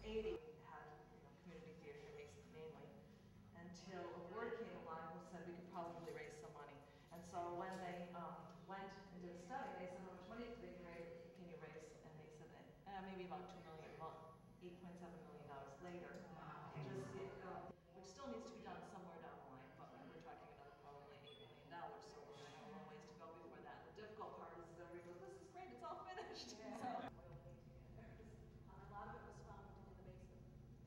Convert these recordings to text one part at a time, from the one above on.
80 had community theater here mainly, until a word came along who said we could probably raise some money. And so when they went and did a study, they said, how much money can you raise? And they said, maybe about $2 million, well, $8.7 million later. Which still needs to be done somewhere down the line, but we're talking another probably $8 million, so we're going to have a long ways to go before that. The difficult part is everybody goes, this is great, it's all finished. Yeah. So, a lot of it was found in the basement. And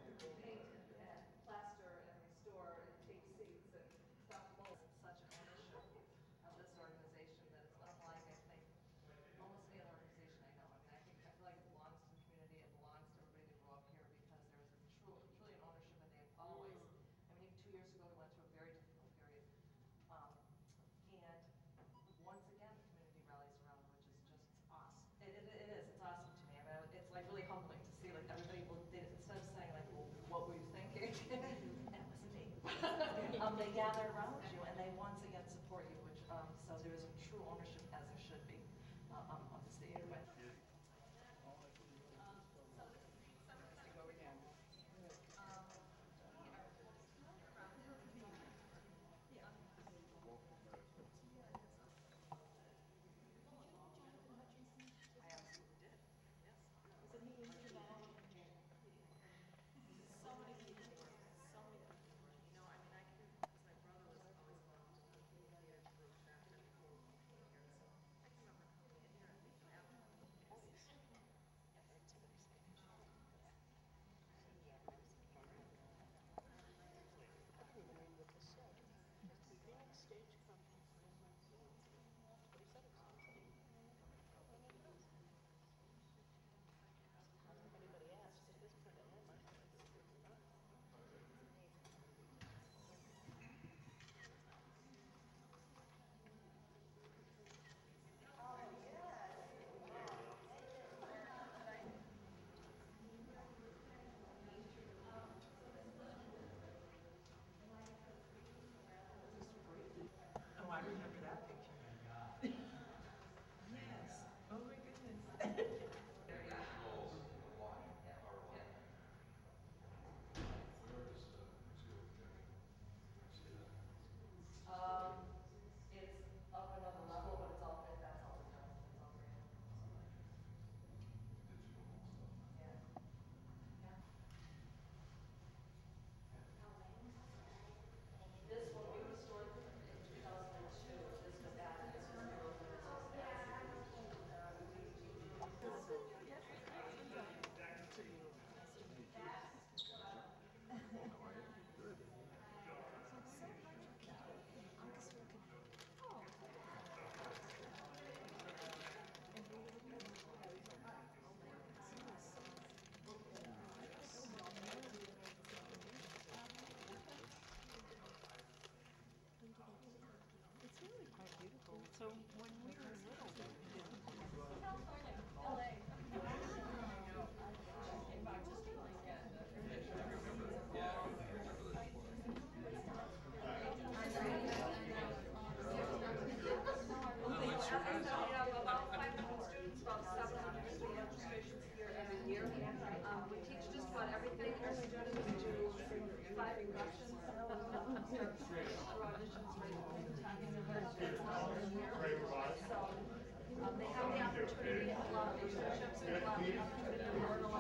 we just plaster and restore and take seats and stuff molds. Such an ownership of this organization that it's unlike, I think, almost any other organization I know. I mean, I feel like it belongs to the community, it belongs to everybody that grew up here because there was a truly an ownership, and they have always, I mean, even 2 years ago we went through a very difficult period. And once again, the community rallies around, which is just awesome. It is, it's awesome to me. I mean, it's like really humbling to see like everybody, instead of saying like, well, what were you thinking? And it wasn't me. They gather around you and they once again support you, which, so there is a true ownership, as there should be, of the state. I absolutely did. Yes. So he used to know. So many people were. So many people were. You know, I mean, I can, because my brother was always going to the theater group back then before we came here. So I can remember coming in here and thinking, always. Stage company. What he said it was. If anybody asks, at this point in time, oh, I remember that picture. Yes. Oh my goodness. It's up another level, but it's all fit. That's all it does. It's all great. Yeah. Yeah. This one we restored in 2002. This was added. This was Good. It's really quite beautiful. So when we were little, about 500 students, about 700 student registrations here every year. We teach just about everything. Our students do 5 inductions, so they have the opportunity, a lot of internships, and a lot of the opportunity to learn a